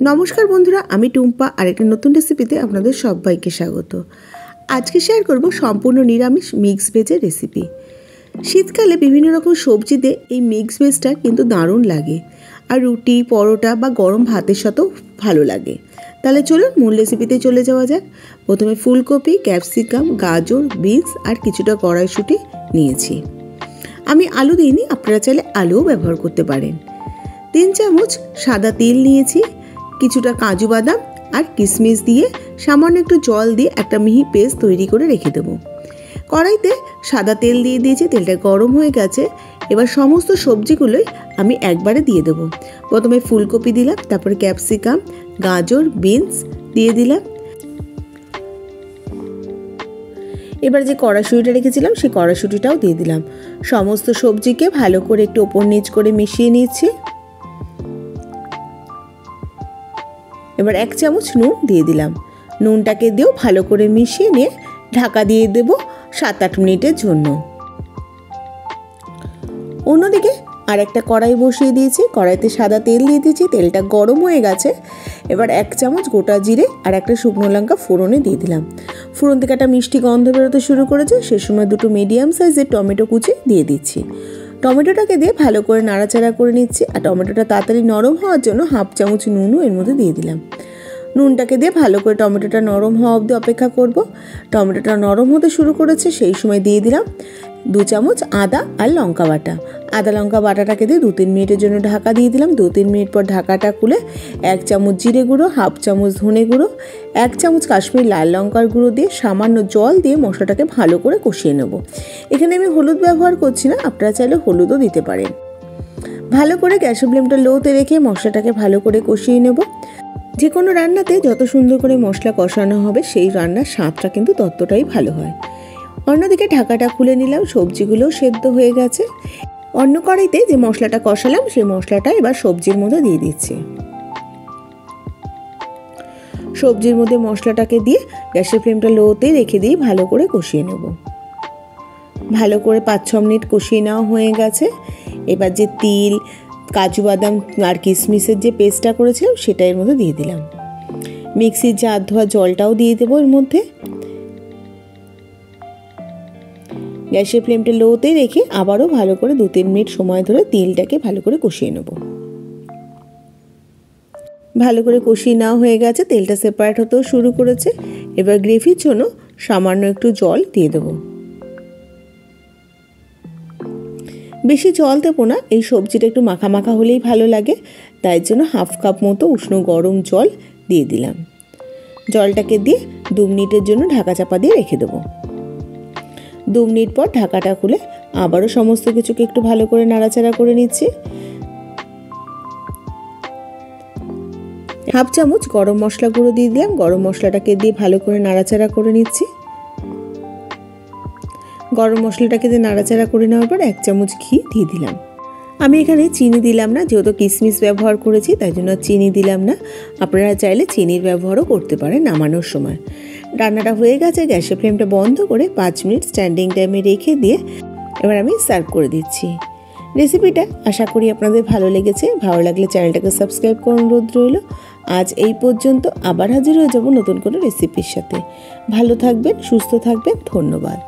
নমস্কার বন্ধুরা, আমি টুম্পা আরেকটা নতুন রেসিপিতে আপনাদের সবাইকে স্বাগত। আজকে শেয়ার করব সম্পূর্ণ নিরামিষ মিক্স ভেজের রেসিপি। শীতকালে বিভিন্ন রকম সবজিতে এই মিক্স ভেজটা কিন্তু দারুণ লাগে, আর রুটি, পরোটা বা গরম ভাতের সাথেও ভালো লাগে। তাহলে চলুন মূল রেসিপিতে চলে যাওয়া যাক। প্রথমে ফুলকপি, ক্যাপসিকাম, গাজর, বিনস আর কিছুটা কড়াইশুঁটি নিয়েছি। আমি আলু দিইনি, আপনারা চাইলে আলুও ব্যবহার করতে পারেন। 3 চামচ সাদা তিল নিয়েছি, কিছুটা কাজু বাদাম আর কিশমিশ দিয়ে সামান্য একটু জল দিয়ে একটা মিহি পেস্ট তৈরি করে রেখে দেবো। কড়াইতে সাদা তেল দিয়ে দিয়েছি, তেলটা গরম হয়ে গেছে। এবার সমস্ত সবজিগুলোই আমি একবারে দিয়ে দেবো। প্রথমে ফুলকপি দিলাম, তারপরে ক্যাপসিকাম, গাজর, বিনস দিয়ে দিলাম। এবার যে কড়াইশুঁটিটা রেখেছিলাম সেই কড়াইশুঁটিটাও দিয়ে দিলাম। সমস্ত সবজিকে ভালো করে একটু ওপর নিচ করে মিশিয়ে নিচ্ছি। এবার 1 চামচ নুন দিয়ে দিলাম। নুনটাকে দিয়েও ভালো করে মিশিয়ে নিয়ে ঢাকা দিয়ে দেবো 7-8 মিনিটের জন্য। অন্যদিকে আর একটা কড়াই বসিয়ে দিয়েছি, কড়াইতে সাদা তেল দিয়ে দিয়েছি, তেলটা গরম হয়ে গেছে। এবার 1 চামচ গোটা জিরে আর একটা শুকনো লঙ্কা ফোড়নে দিয়ে দিলাম। ফোড়ন থেকে একটা মিষ্টি গন্ধ বেরোতে শুরু করেছে, সে সময় 2 মিডিয়াম সাইজের টমেটো কুচি দিয়ে দিচ্ছি। টমেটোটাকে দিয়ে ভালো করে নাড়াচাড়া করে নিচ্ছি, আর টমেটোটা তাড়াতাড়ি নরম হওয়ার জন্য 1/2 চামচ নুনও এর মধ্যে দিয়ে দিলাম। নুনটাকে দিয়ে ভালো করে টমেটোটা নরম হওয়া অবধি অপেক্ষা করব। টমেটোটা নরম হতে শুরু করেছে, সেই সময় দিয়ে দিলাম 2 চামচ আদা আর লঙ্কা বাটা। আদা লঙ্কা বাটাটাকে দিয়ে 2-3 মিনিটের জন্য ঢাকা দিয়ে দিলাম। 2-3 মিনিট পর ঢাকাটা খুলে 1 চামচ জিরে গুঁড়ো, 1/2 চামচ ধনে গুঁড়ো, 1 চামচ কাশ্মীরি লাল লঙ্কার গুঁড়ো দিয়ে সামান্য জল দিয়ে মশলাটাকে ভালো করে কষিয়ে নেব। এখানে আমি হলুদ ব্যবহার করছি না, আপনারা চাইলে হলুদও দিতে পারেন। ভালো করে গ্যাসের ফ্লেমটা লোতে রেখে মশলাটাকে ভালো করে কষিয়ে নেব। যে কোনো রান্নাতে যত সুন্দর করে মশলা কষানো হবে সেই রান্নার স্বাদটা কিন্তু ততটাই ভালো হয়। অন্যদিকে ঢাকাটা খুলে নিলাম, সবজিগুলোও সেদ্ধ হয়ে গেছে। অন্য কড়াইতে যে মশলাটা কষালাম সেই মশলাটা এবার সবজির মধ্যে দিয়ে দিচ্ছি। সবজির মধ্যে মশলাটাকে দিয়ে গ্যাসের ফ্লেমটা লোতে রেখে দিয়ে ভালো করে কষিয়ে নেব। ভালো করে 5-6 মিনিট কষিয়ে নেওয়া হয়ে গেছে। এবার যে তিল, কাজু বাদাম আর কিশমিশের যে পেস্টটা করেছিলাম সেটা এর মধ্যে দিয়ে দিলাম। মিক্সির জার ধোয়া জলটাও দিয়ে দেবো এর মধ্যে। গ্যাসের ফ্লেমটা লোতে রেখে আবারও ভালো করে 2-3 মিনিট সময় ধরে তিলটাকে ভালো করে কষিয়ে নেব। ভালো করে কষিয়ে নেওয়া হয়ে গেছে, তেলটা সেপারেট হতেও শুরু করেছে। এবার গ্রেভির জন্য সামান্য একটু জল দিয়ে দেবো। বেশি জল দেবো না, এই সবজিটা একটু মাখা মাখা হলেই ভালো লাগে, তাই জন্য 1/2 কাপ মতো উষ্ণ গরম জল দিয়ে দিলাম। জলটাকে দিয়ে 2 মিনিটের জন্য ঢাকা চাপা দিয়ে রেখে দেবো। 2 মিনিট পর ঢাকাটা খুলে আবারও সমস্ত কিছুকে একটু ভালো করে নাড়াচাড়া করে নিচ্ছি। 1/2 চামচ গরম মশলা গুঁড়ো দিয়ে দিলাম। গরম মশলাটাকে দিয়ে ভালো করে নাড়াচাড়া করে নিচ্ছি। গরম মশলাটাকে দিয়ে নাড়াচাড়া করে নেওয়ার পর 1 চামচ ঘি দিয়ে দিলাম। আমি এখানে চিনি দিলাম না, যেহেতু কিশমিশ ব্যবহার করেছি তাই জন্য চিনি দিলাম না। আপনারা চাইলে চিনির ব্যবহারও করতে পারেন নামানোর সময়। রান্নাটা হয়ে গেছে, গ্যাসের ফ্লেমটা বন্ধ করে 5 মিনিট স্ট্যান্ডিং টাইমে রেখে দিয়ে এবার আমি সার্ভ করে দিচ্ছি। রেসিপিটা আশা করি আপনাদের ভালো লেগেছে। ভালো লাগলে চ্যানেলটাকে সাবস্ক্রাইব করার অনুরোধ রইল। আজ এই পর্যন্ত, আবার হাজির হয়ে যাব নতুন কোনো রেসিপির সাথে। ভালো থাকবেন, সুস্থ থাকবেন, ধন্যবাদ।